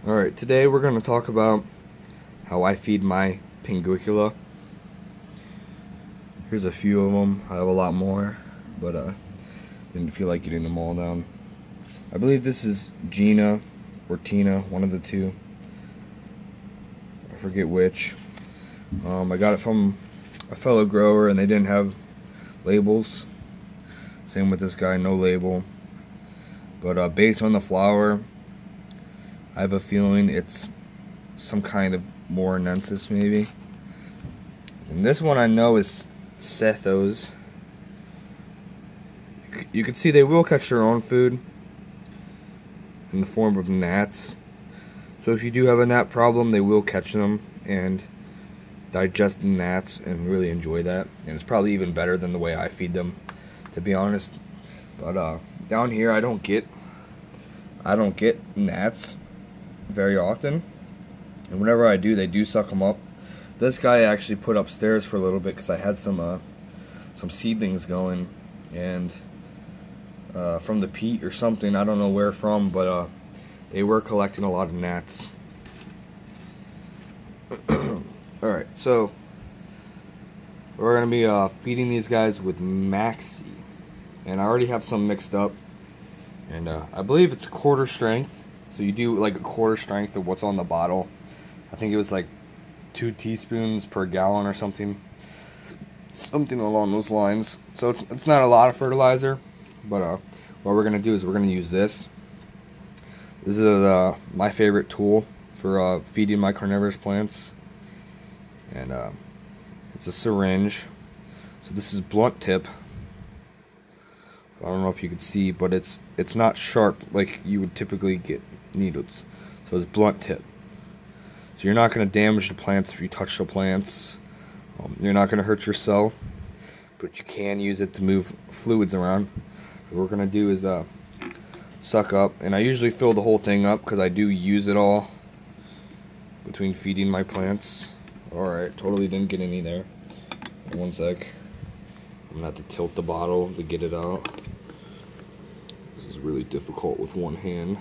Alright, today we're going to talk about how I feed my Pinguicula. Here's a few of them. I have a lot more, but didn't feel like getting them all down. I believe this is Gina or Tina, one of the two. I forget which. I got it from a fellow grower and they didn't have labels. Same with this guy, no label. But based on the flower, I have a feeling it's some kind of Morinensis maybe. And this one I know is Sethos. You can see they will catch their own food in the form of gnats. So if you do have a gnat problem, they will catch them and digest the gnats and really enjoy that. And it's probably even better than the way I feed them, to be honest. But down here I don't get gnats very often, and whenever I do, they do suck them up. This guy I actually put upstairs for a little bit because I had some seedlings going, and from the peat or something, I don't know where from, but they were collecting a lot of gnats. Alright, so we're going to be feeding these guys with Maxi, and I already have some mixed up, and I believe it's quarter strength. So you do like a quarter strength of what's on the bottle. I think it was like 2 teaspoons per gallon or something along those lines. So it's not a lot of fertilizer, but what we're gonna do is we're gonna use this. This is my favorite tool for feeding my carnivorous plants, and it's a syringe. So this is blunt tip. I don't know if you could see, but it's not sharp like you would typically get needles. So it's blunt tip. So you're not going to damage the plants if you touch the plants. You're not going to hurt yourself, but you can use it to move fluids around. What we're going to do is suck up, and I usually fill the whole thing up because I do use it all between feeding my plants. Alright, totally didn't get any there. One sec. I'm going to have to tilt the bottle to get it out. This is really difficult with one hand.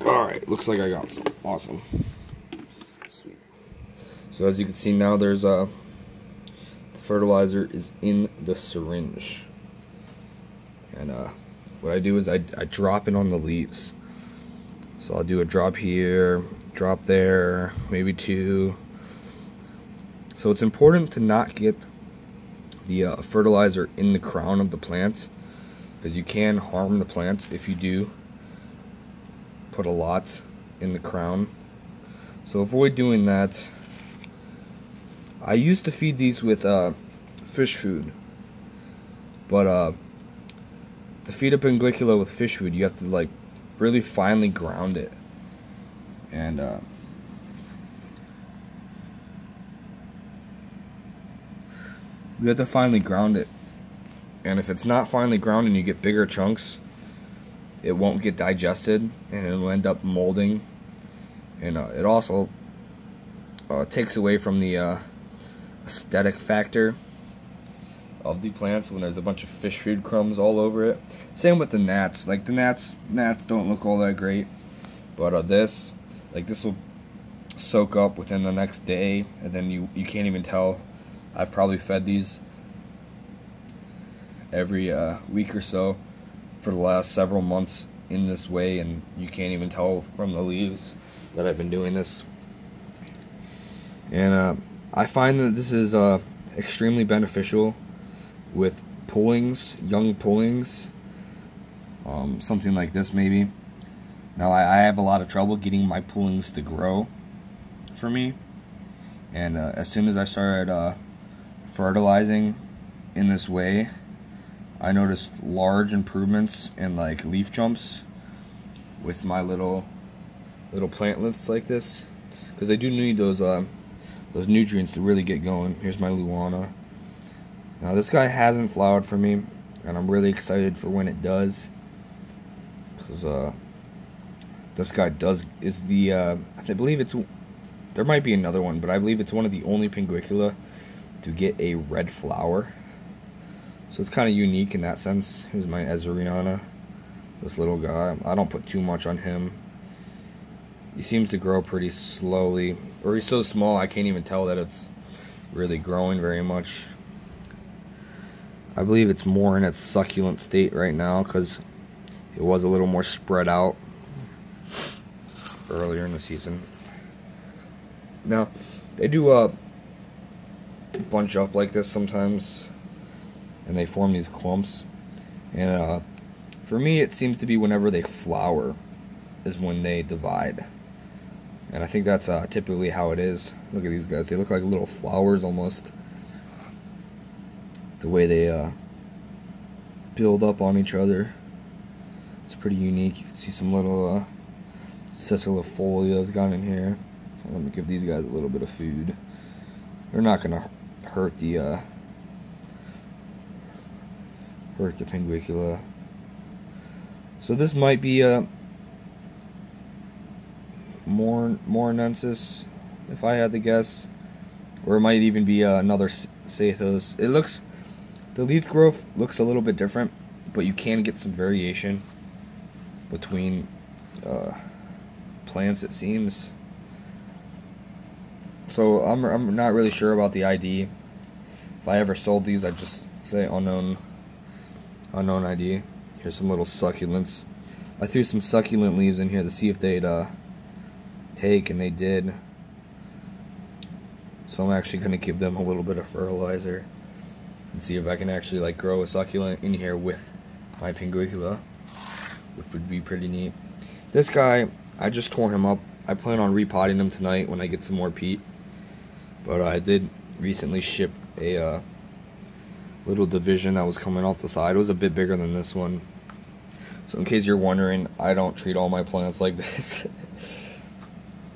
Alright, looks like I got some. Awesome. Sweet. So as you can see now, there's the fertilizer is in the syringe. And what I do is I drop it on the leaves. So I'll do a drop here, drop there, maybe 2. So it's important to not get the fertilizer in the crown of the plant, because you can harm the plant if you do put a lot in the crown. So avoid doing that. I used to feed these with fish food, but to feed a Pinguicula with fish food, you have to like really finely ground it, and you have to finely ground it. And if it's not finely ground and you get bigger chunks, it won't get digested and it'll end up molding. And it also takes away from the aesthetic factor of the plants when there's a bunch of fish food crumbs all over it. Same with the gnats. Like the gnats don't look all that great, but this will soak up within the next day, and then you can't even tell. I've probably fed these every week or so for the last several months in this way, and you can't even tell from the leaves that I've been doing this. And I find that this is extremely beneficial with pullings, young pullings, something like this maybe. Now I have a lot of trouble getting my pullings to grow for me, and as soon as I started fertilizing in this way, I noticed large improvements in like leaf jumps with my little plantlets like this, because I do need those nutrients to really get going. Here's my Luana. Now this guy hasn't flowered for me, and I'm really excited for when it does, because this guy is the I believe it's, there might be another one, but I believe it's one of the only Pinguicula to get a red flower. So it's kind of unique in that sense. Here's my Ezeriana. This little guy, I don't put too much on him. He seems to grow pretty slowly, or he's so small I can't even tell that it's really growing very much. I believe it's more in its succulent state right now because it was a little more spread out earlier in the season. Now, they do bunch up like this sometimes, and they form these clumps. And for me, it seems to be whenever they flower is when they divide. And I think that's typically how it is. Look at these guys. They look like little flowers almost. The way they build up on each other. It's pretty unique. You can see some little cecilifolias got in here. Let me give these guys a little bit of food. They're not going to hurt the Pinguicula. So this might be a Morinensis, if I had to guess, or it might even be another Sathos. It looks, the leaf growth looks a little bit different, but you can get some variation between plants, it seems. So I'm not really sure about the ID. If I ever sold these, I'd just say unknown ID. Here's some little succulents. I threw some succulent leaves in here to see if they'd take, and they did. So I'm actually going to give them a little bit of fertilizer and see if I can actually like grow a succulent in here with my Pinguicula, which would be pretty neat. This guy, I just tore him up. I plan on repotting him tonight when I get some more peat. But I did recently ship a little division that was coming off the side. It was a bit bigger than this one. So in case you're wondering, I don't treat all my plants like this.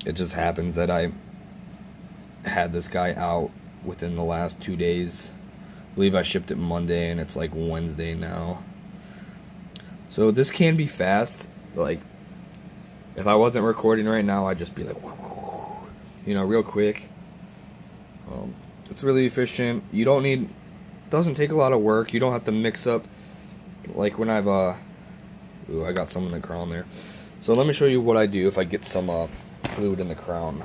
It just happens that I had this guy out within the last 2 days. I believe I shipped it Monday and it's like Wednesday now. So this can be fast. Like, if I wasn't recording right now, I'd just be like, you know, real quick. It's really efficient. You don't need, doesn't take a lot of work. You don't have to mix up, like when I've, ooh, I got some in the crown there. So let me show you what I do if I get some fluid in the crown.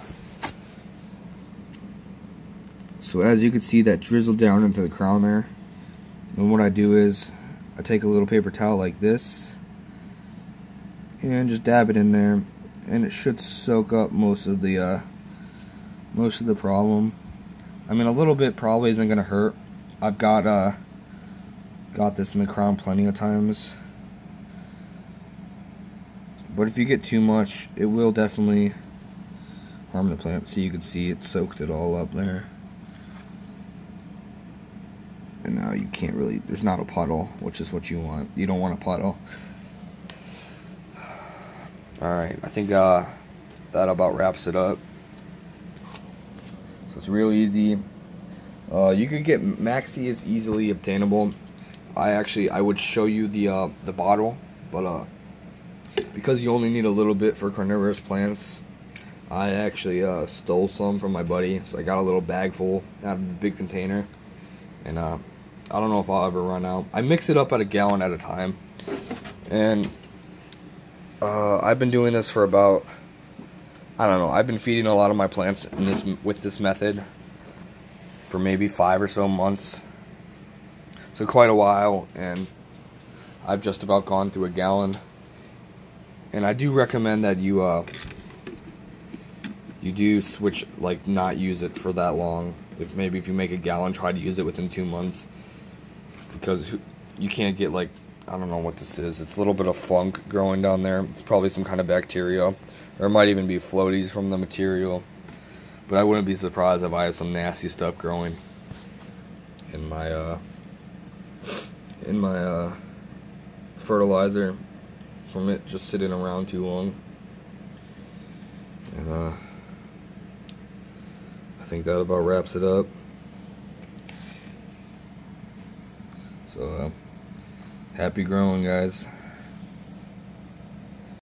So as you can see, that drizzled down into the crown there. And what I do is, I take a little paper towel like this, and just dab it in there, and it should soak up most of the problem. I mean, a little bit probably isn't gonna hurt. I've got this in the crown plenty of times. But if you get too much, it will definitely harm the plant. So you can see it soaked it all up there. And now you can't really, there's not a puddle, which is what you want. You don't want a puddle. Alright, I think that about wraps it up. So it's real easy. You could get Maxi is easily obtainable. I would show you the bottle, but because you only need a little bit for carnivorous plants, I actually stole some from my buddy. So I got a little bag full out of the big container, and I don't know if I'll ever run out. I mix it up at a gallon at a time, and I've been doing this for about, I don't know, I've been feeding a lot of my plants with this method for maybe 5 or so months. So quite a while, and I've just about gone through a gallon. And I do recommend that you do switch, like not use it for that long. Maybe if you make a gallon, try to use it within 2 months. Because you can't get, like, I don't know what this is. It's a little bit of funk growing down there. It's probably some kind of bacteria. Or it might even be floaties from the material. But I wouldn't be surprised if I had some nasty stuff growing in my fertilizer from it just sitting around too long. And I think that about wraps it up. So happy growing, guys.